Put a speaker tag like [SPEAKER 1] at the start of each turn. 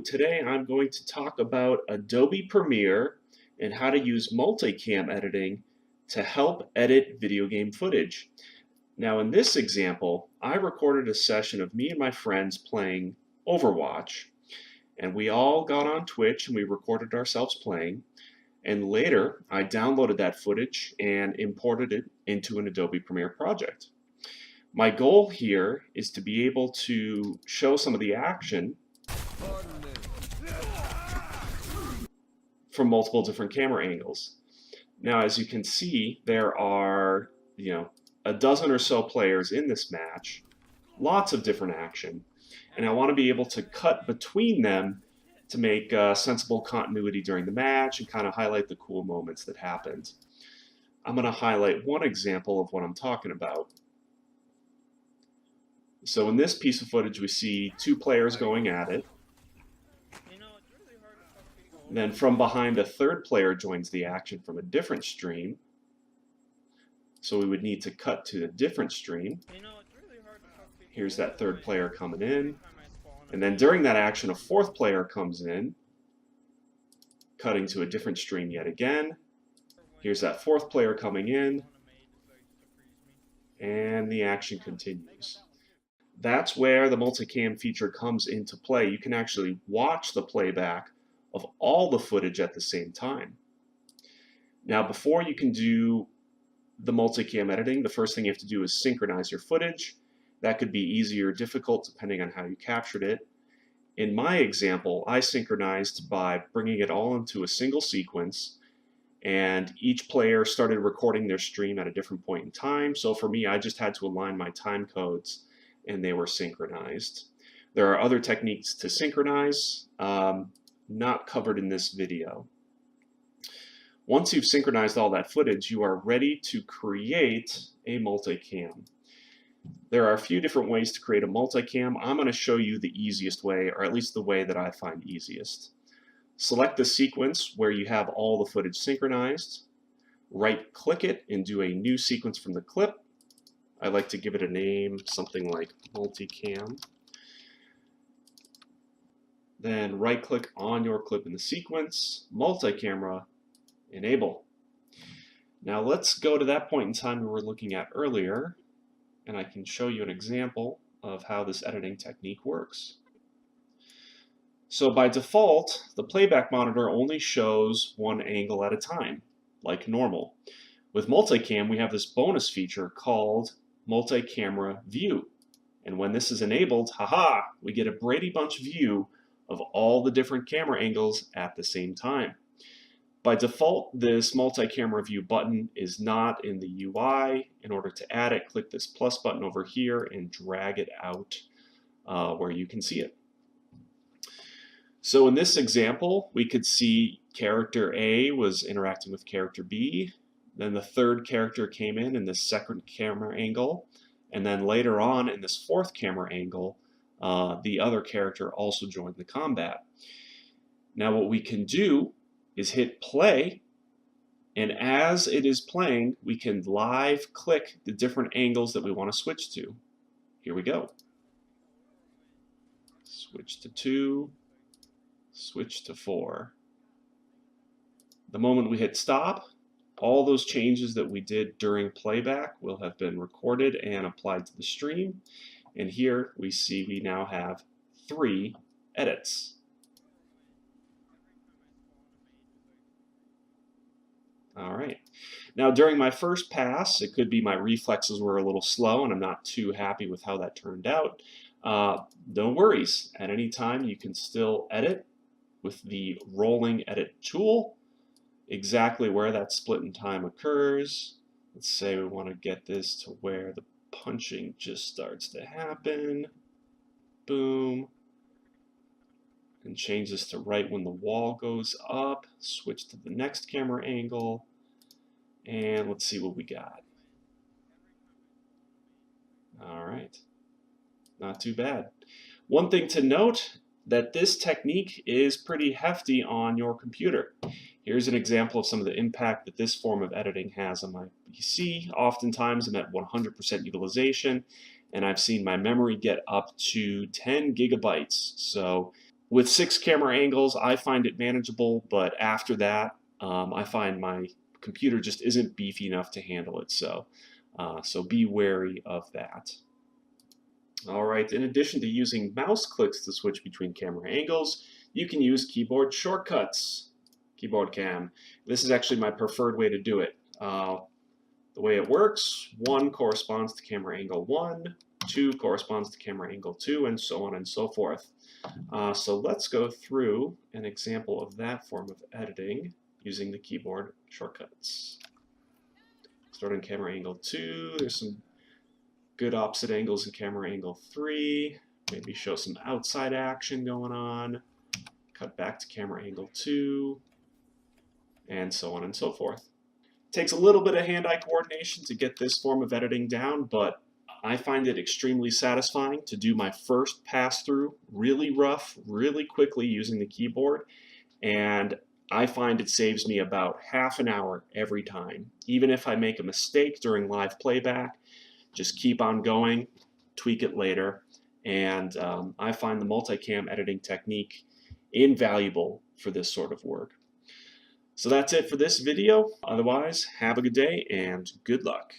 [SPEAKER 1] Today I'm going to talk about Adobe Premiere and how to use multicam editing to help edit video game footage. Now in this example, I recorded a session of me and my friends playing Overwatch, and we all got on Twitch and we recorded ourselves playing, and later I downloaded that footage and imported it into an Adobe Premiere project. My goal here is to be able to show some of the action from multiple different camera angles. Now, as you can see, there are, a dozen or so players in this match, lots of different action, and I want to be able to cut between them to make sensible continuity during the match and kind of highlight the cool moments that happened. I'm going to highlight one example of what I'm talking about. So in this piece of footage, we see two players going at it. Then from behind, a third player joins the action from a different stream. So we would need to cut to a different stream. Here's that third player coming in. And then during that action, a fourth player comes in, cutting to a different stream yet again. Here's that fourth player coming in. And the action continues. That's where the multicam feature comes into play. You can actually watch the playback of all the footage at the same time. Now, before you can do the multicam editing, the first thing you have to do is synchronize your footage. That could be easy or difficult depending on how you captured it. In my example, I synchronized by bringing it all into a single sequence, and each player started recording their stream at a different point in time. So for me, I just had to align my time codes and they were synchronized. There are other techniques to synchronize, not covered in this video. Once you've synchronized all that footage, you are ready to create a multicam. There are a few different ways to create a multicam. I'm going to show you the easiest way, or at least the way that I find easiest. Select the sequence where you have all the footage synchronized, right-click it and do a new sequence from the clip. I like to give it a name, something like Multicam. Then right-click on your clip in the sequence, multi-camera, enable. Now let's go to that point in time we were looking at earlier, and I can show you an example of how this editing technique works. So by default, the playback monitor only shows one angle at a time, like normal. With multicam, we have this bonus feature called multi-camera view. And when this is enabled, haha, we get a Brady Bunch view of all the different camera angles at the same time. By default, this multi-camera view button is not in the UI. In order to add it, click this plus button over here and drag it out where you can see it. So in this example, we could see character A was interacting with character B. Then the third character came in this second camera angle. And then later on in this fourth camera angle, the other character also joined the combat. Now what we can do is hit play, and as it is playing, we can live click the different angles that we want to switch to. Here we go. Switch to 2, switch to 4. The moment we hit stop, all those changes that we did during playback will have been recorded and applied to the stream. And here we see we now have 3 edits. All right. Now during my first pass, it could be my reflexes were a little slow and I'm not too happy with how that turned out. No worries. At any time you can still edit with the rolling edit tool exactly where that split in time occurs. Let's say we want to get this to where the punching just starts to happen. Boom. And change this to right when the wall goes up. Switch to the next camera angle. And let's see what we got. All right. Not too bad. One thing to note, that this technique is pretty hefty on your computer. Here's an example of some of the impact that this form of editing has on my PC. Oftentimes I'm at 100% utilization, and I've seen my memory get up to 10 gigabytes. So With 6 camera angles, I find it manageable, but after that, I find my computer just isn't beefy enough to handle it. So be wary of that. All right, in addition to using mouse clicks to switch between camera angles, you can use keyboard shortcuts, keyboard cam. This is actually my preferred way to do it. The way it works, 1 corresponds to camera angle 1, 2 corresponds to camera angle 2, and so on and so forth. So let's go through an example of that form of editing using the keyboard shortcuts. Starting camera angle 2, there's some good opposite angles in camera angle 3, maybe show some outside action going on, cut back to camera angle 2, and so on and so forth. It takes a little bit of hand-eye coordination to get this form of editing down, but I find it extremely satisfying to do my first pass-through really rough, really quickly using the keyboard, and I find it saves me about half an hour every time. Even if I make a mistake during live playback, just keep on going, tweak it later, and I find the multicam editing technique invaluable for this sort of work. So that's it for this video. Otherwise, have a good day and good luck.